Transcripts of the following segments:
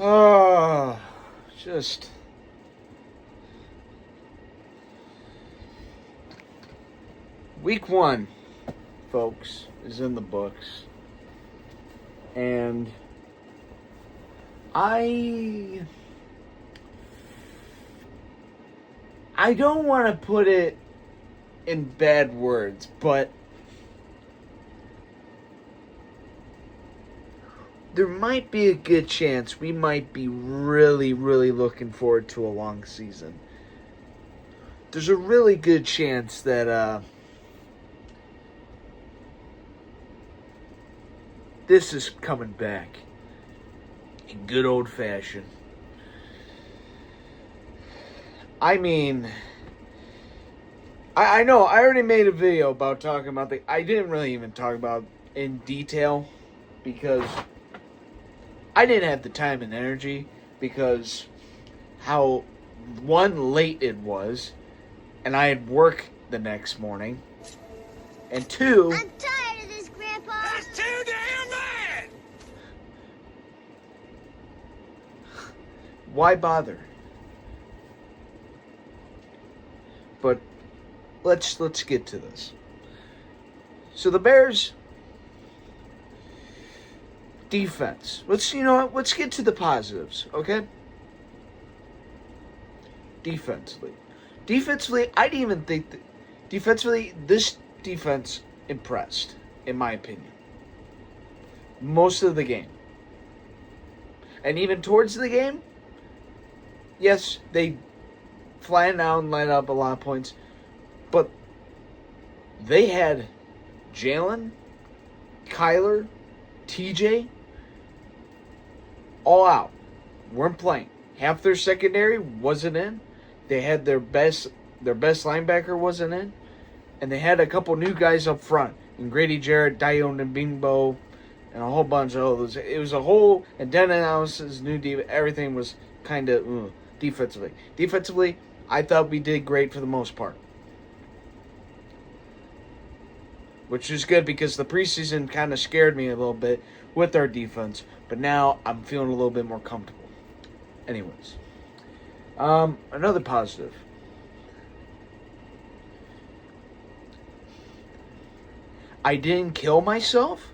Oh, just week one, folks, is in the books. And I don't want to put it in bad words, but there might be a good chance we might be really, really looking forward to a long season. There's a really good chance that this is coming back in good old fashion. I mean, I know I already made a video about talking about I didn't really even talk about in detail because I didn't have the time and energy because how, one, late it was, and I had work the next morning, and two, I'm tired of this, Grandpa. That's too damn bad! why bother? But let's get to this. So the Bears defense. Let's get to the positives, okay? Defensively, I didn't even think that defensively this defense impressed, in my opinion. Most of the game. And even towards the game, yes, they flattened out and let up a lot of points, but they had Jalen, Kyler, TJ, all out. Weren't playing. Half their secondary wasn't in. They had their best linebacker wasn't in. And they had a couple new guys up front. And Grady Jarrett, Dion and Bingbo, and a whole bunch of others. It was a whole, and Dennis's new defense. Everything was kind of defensively. Defensively, I thought we did great for the most part. Which is good because the preseason kind of scared me a little bit with our defense. But now I'm feeling a little bit more comfortable. Anyways. Another positive. I didn't kill myself.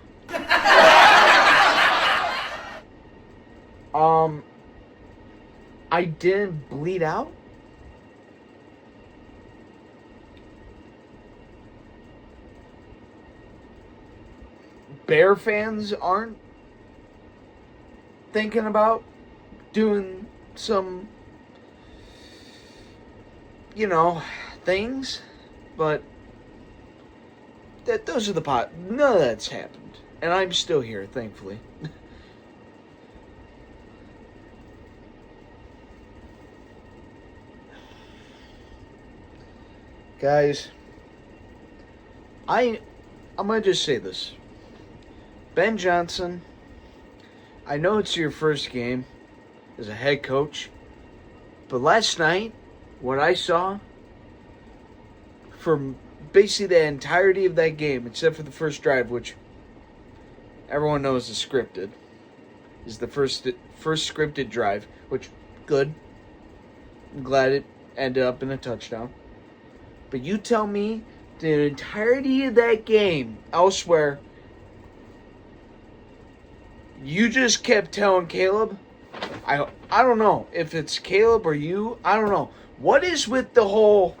I didn't bleed out. Bear fans aren't thinking about doing some, things, but those are the none of that's happened, and I'm still here, thankfully. Guys, I'm gonna just say this. Ben Johnson, I know it's your first game as a head coach, but last night, what I saw from basically the entirety of that game, except for the first drive, which everyone knows is scripted, is the first scripted drive, which, good. I'm glad it ended up in a touchdown. But you tell me the entirety of that game, elsewhere, you just kept telling Caleb, I don't know if it's Caleb or you, I don't know. What is with the whole,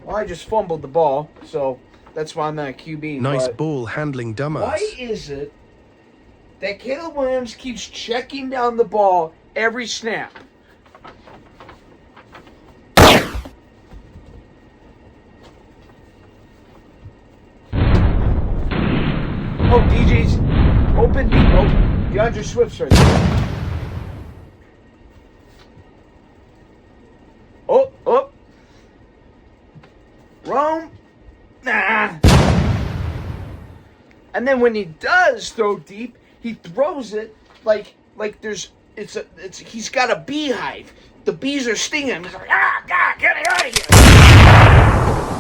well, I just fumbled the ball, so that's why I'm not a QB. Nice ball handling, dumbass. Why is it that Caleb Williams keeps checking down the ball every snap? Oh, DJ's open deep. Oh, DeAndre Swift's right there. Oh. Rome. Nah. And then when he does throw deep, he throws it like he's got a beehive. The bees are stinging him. He's like, God, get it out of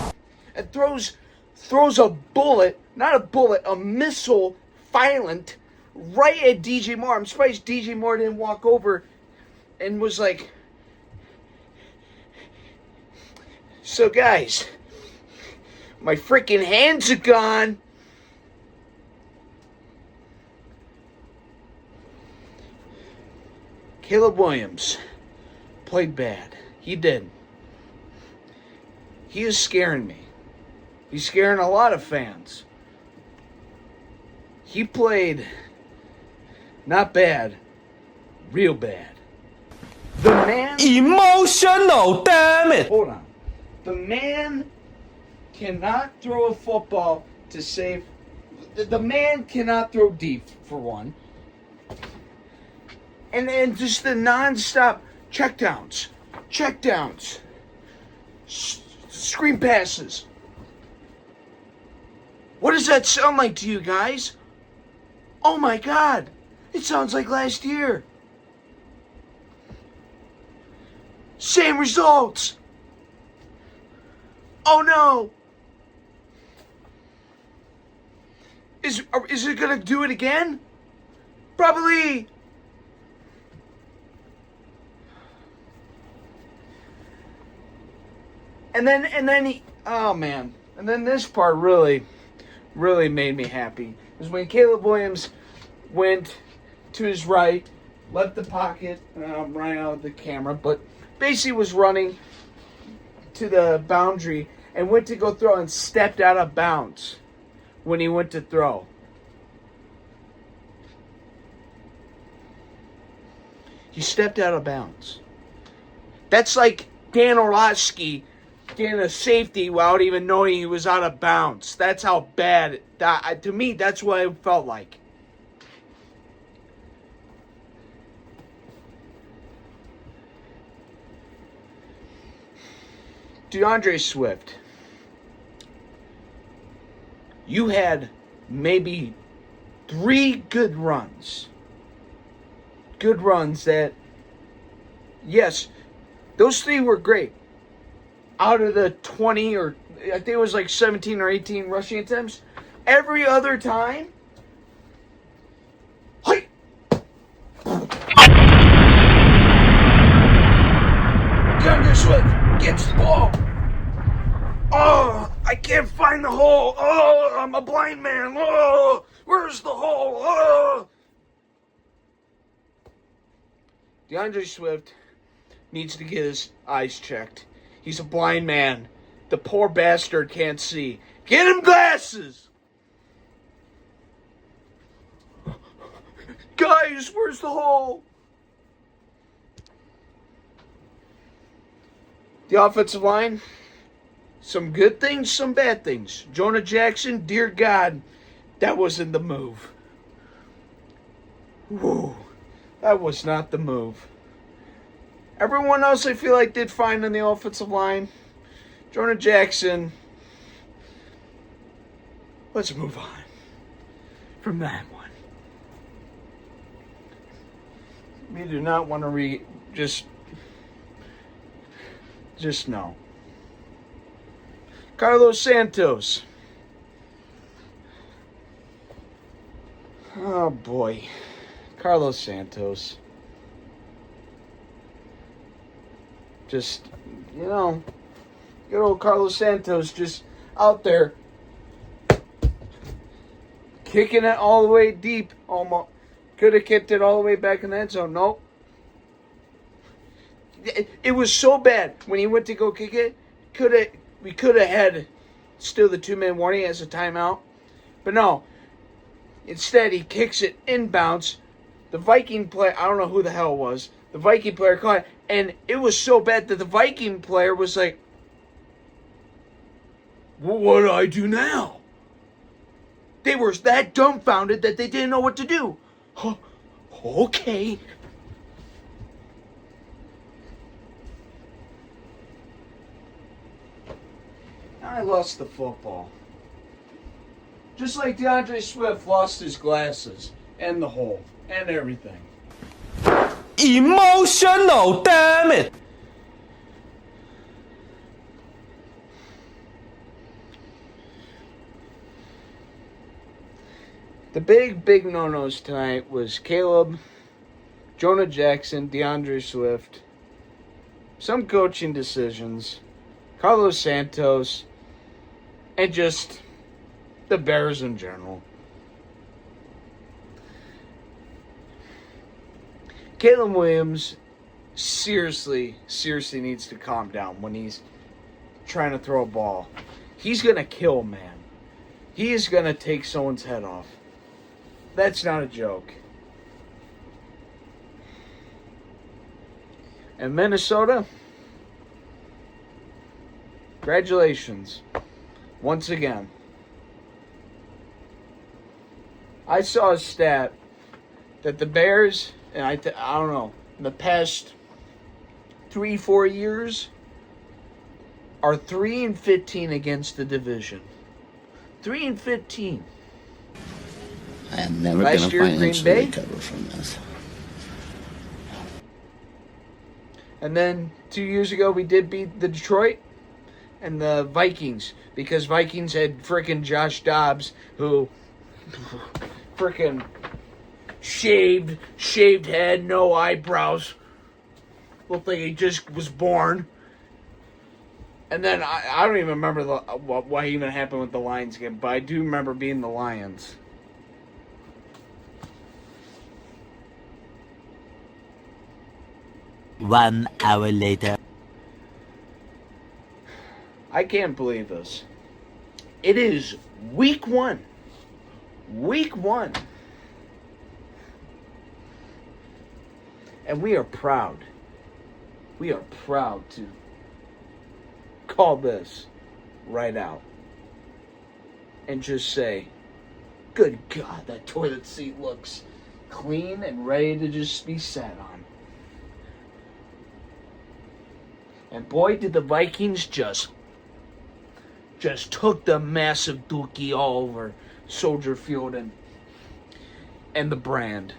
here. And throws a bullet, not a bullet, a missile, violent, right at DJ Moore. I'm surprised DJ Moore didn't walk over and was like, so guys, my freaking hands are gone. Caleb Williams played bad. He did. He is scaring me. He's scaring a lot of fans. He played not bad, real bad. The man... Emotional, damn it! Hold on. The man cannot throw a football to save... The man cannot throw deep, for one. And then just the non-stop checkdowns, screen passes. What does that sound like to you guys? Oh my God, it sounds like last year. Same results. Oh no. Is it gonna do it again? Probably. And then he, oh man. And then this part really made me happy. Is when Caleb Williams went to his right, left the pocket, running out of the camera, but basically was running to the boundary and went to go throw and stepped out of bounds when he went to throw. He stepped out of bounds. That's like Dan Orlovsky getting a safety without even knowing he was out of bounds. That's how bad that, to me, that's what it felt like. DeAndre Swift, you had maybe 3 good runs. Good runs that, yes, those 3 were great. Out of the 20 or I think it was like 17 or 18 rushing attempts, every other time, hey! DeAndre Swift gets the ball. Oh, I can't find the hole. Oh, I'm a blind man. Oh, where's the hole? Oh. DeAndre Swift needs to get his eyes checked. He's a blind man. The poor bastard can't see. Get him glasses! Guys, where's the hole? The offensive line, some good things, some bad things. Jonah Jackson, dear God, that wasn't the move. Whoa, that was not the move. Everyone else I feel like did fine on the offensive line. Jonah Jackson, let's move on from that one. We do not want to just no. Carlos Santos. Oh boy. Carlos Santos. Just, good old Carlos Santos just out there kicking it all the way deep. Almost could have kicked it all the way back in the end zone. Nope. It was so bad when he went to go kick it. We could have had still the 2-minute warning as a timeout, but no. Instead, he kicks it inbounds. The Viking player, I don't know who the hell it was. The Viking player caught it, and it was so bad that the Viking player was like, well, what do I do now? They were that dumbfounded that they didn't know what to do. Huh, okay. I lost the football. Just like DeAndre Swift lost his glasses and the hole and everything. Emotional, damn it! The big no-nos tonight was Caleb, Jonah Jackson, DeAndre Swift, some coaching decisions, Carlos Santos, and just the Bears in general. Caleb Williams seriously needs to calm down when he's trying to throw a ball. He's going to kill, man. He is going to take someone's head off. That's not a joke. And Minnesota, congratulations. Once again. I saw a stat that the Bears, and I don't know, in the past 3-4 years, are 3-15 against the division. 3-15. I am never Last going to year, Green financially Bay? recover from this. And then 2 years ago, we did beat the Detroit and the Vikings because Vikings had frickin' Josh Dobbs, who frickin' shaved head, no eyebrows, looked like he just was born. And then I don't even remember what even happened with the Lions game, but I do remember being the Lions. One hour later. I can't believe this. It is week one. Week one. And we are proud. We are proud to call this right out. And just say, good God, that toilet seat looks clean and ready to just be sat on. And boy, did the Vikings just took the massive dookie all over Soldier Field and the brand.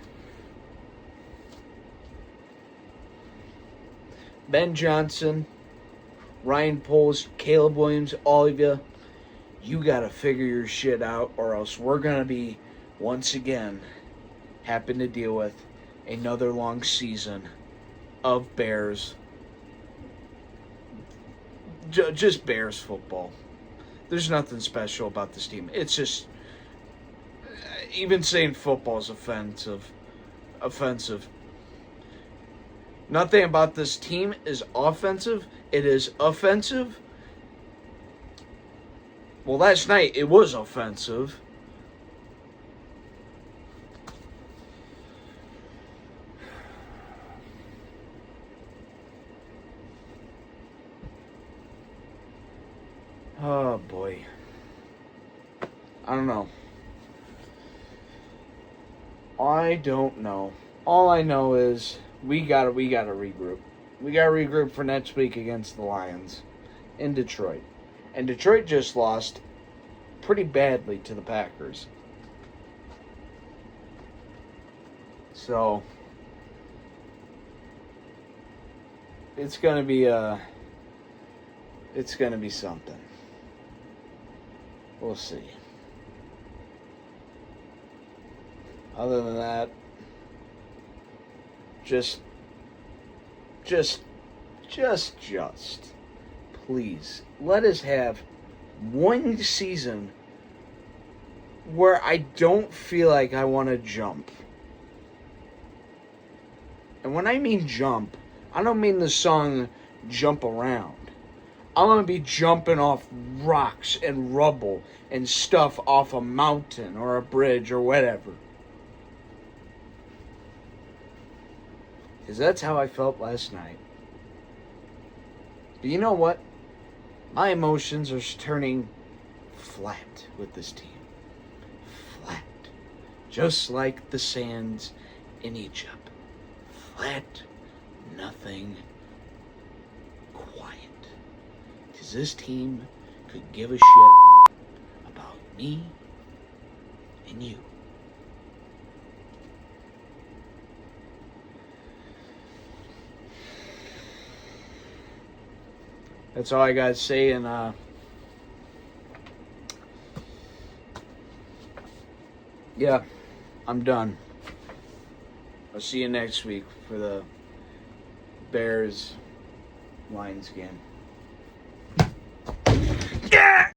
Ben Johnson, Ryan Poles, Caleb Williams, all of you, you got to figure your shit out, or else we're going to be, once again, having to deal with another long season of Bears. Just Bears football. There's nothing special about this team. It's just, even saying football is offensive. Nothing about this team is offensive. It is offensive. Well, last night it was offensive. Oh boy. I don't know. I don't know. All I know is we gotta regroup. We gotta regroup for next week against the Lions in Detroit. And Detroit just lost pretty badly to the Packers. So it's gonna be something. We'll see. Other than that, just please let us have one season where I don't feel like I want to jump. And when I mean jump, I don't mean the song Jump Around. I'm going to be jumping off rocks and rubble and stuff off a mountain or a bridge or whatever. Because that's how I felt last night. But you know what? My emotions are turning flat with this team. Flat. Just like the sands in Egypt. Flat. Nothing. Quiet. Because this team could give a shit about me and you. That's all I got to say. And Yeah, I'm done. I'll see you next week for the Bears Lions game. Yeah!